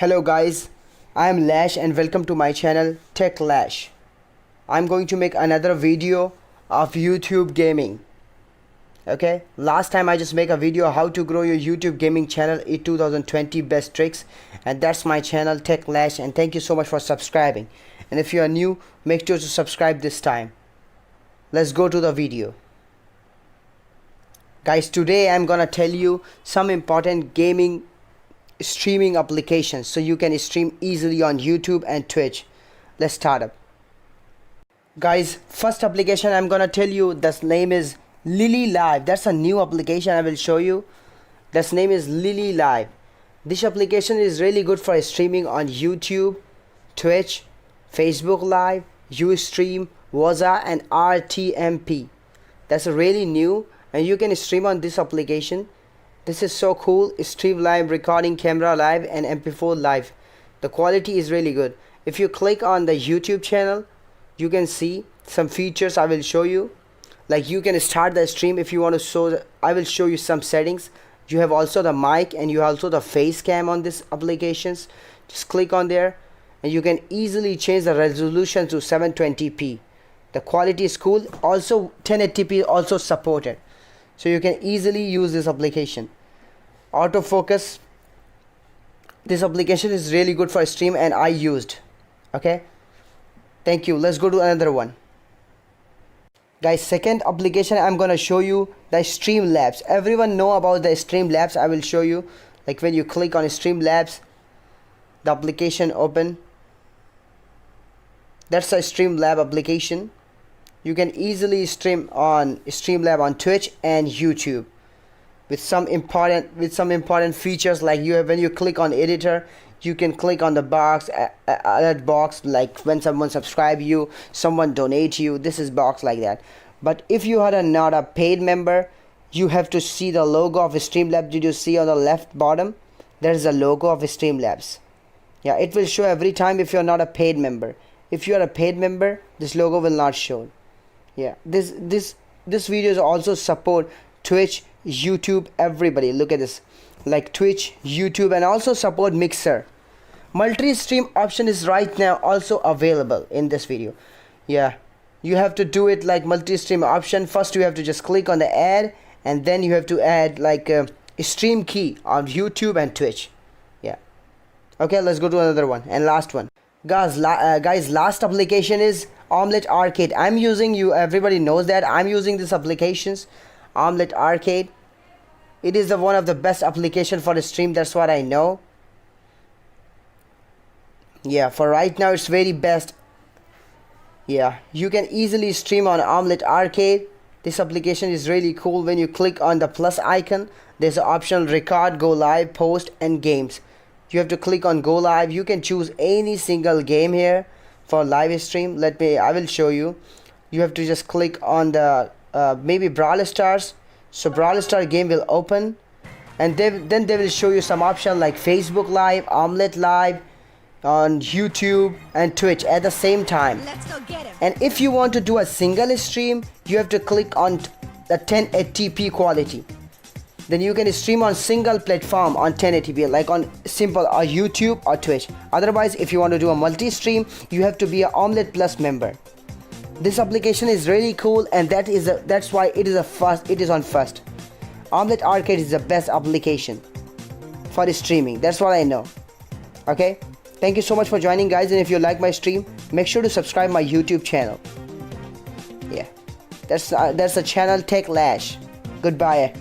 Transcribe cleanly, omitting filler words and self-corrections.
Hello guys, I am Lash and welcome to my channel Tech Lash. I'm going to make another video of YouTube gaming. Okay, last time I just make a video how to grow your YouTube gaming channel in 2020 best tricks, and that's my channel Tech Lash, and thank you so much for subscribing. And if you are new, make sure to subscribe this time. Let's go to the video. Guys, today I'm gonna tell you some important gaming streaming applications so you can stream easily on YouTube and Twitch. Let's start up. Guys, first application I'm gonna tell you, this name is Lily Live. That's a new application I will show you. This name is Lily Live. This application is really good for streaming on YouTube, Twitch, Facebook Live, Ustream, Waza and RTMP. That's really new and you can stream on this application. This is so cool. Stream live, recording, camera live and MP4 live. The quality is really good. If you click on the YouTube channel, you can see some features I will show you. Like you can start the stream if you want to show. I will show you some settings. You have also the mic and you also the face cam on this applications. Just click on there and you can easily change the resolution to 720p. The quality is cool. Also 1080p also supported. So you can easily use this application. Autofocus. This application is really good for stream and I used. Okay. Thank you. Let's go to another one. Guys, second application I'm gonna show you the Streamlabs. Everyone know about the Streamlabs. I will show you. Like when you click on Streamlabs, the application open. That's a Streamlab application. You can easily stream on Streamlab on Twitch and YouTube with some important features like when you click on editor, you can click on the box, alert box, like when someone subscribe you, someone donate you, this is box like that. But if you are not a paid member, you have to see the logo of Streamlabs. Did you see on the left bottom? There is a logo of Streamlabs. Yeah, it will show every time if you're not a paid member. If you are a paid member, this logo will not show. Yeah, this videos also support Twitch, YouTube, everybody. Look at this, like Twitch, YouTube, and also support Mixer. Multi-stream option is right now also available in this video. Yeah, you have to do it like multi-stream option. First you have to just click on the ad and then you have to add like a stream key on YouTube and Twitch. Yeah. Okay, let's go to another one and last one. Guys, last application is Omelette Arcade. I'm using everybody knows that I'm using this applications, Omelette Arcade. It is one of the best application for the stream. That's what I know. Yeah, for right now it's very best. Yeah, you can easily stream on Omelette Arcade. This application is really cool. When you click on the plus icon, there's an option record, go live, post and games. You have to click on go live. You can choose any single game here for live stream. I will show you. You have to just click on the maybe Brawl Stars. So Brawl Star game will open and then they will show you some option like Facebook Live, Omelette Live on YouTube and Twitch at the same time. Let's go get him. And if you want to do a single stream, you have to click on the 1080p quality. Then you can stream on single platform on 1080p, like on simple or YouTube or Twitch. Otherwise, if you want to do a multi-stream, you have to be an Omelette Plus member. This application is really cool, and that's why it is on first. Omelette Arcade is the best application for streaming. That's what I know. Okay, thank you so much for joining, guys, and if you like my stream, make sure to subscribe my YouTube channel. Yeah, that's the channel Tech Lash. Goodbye.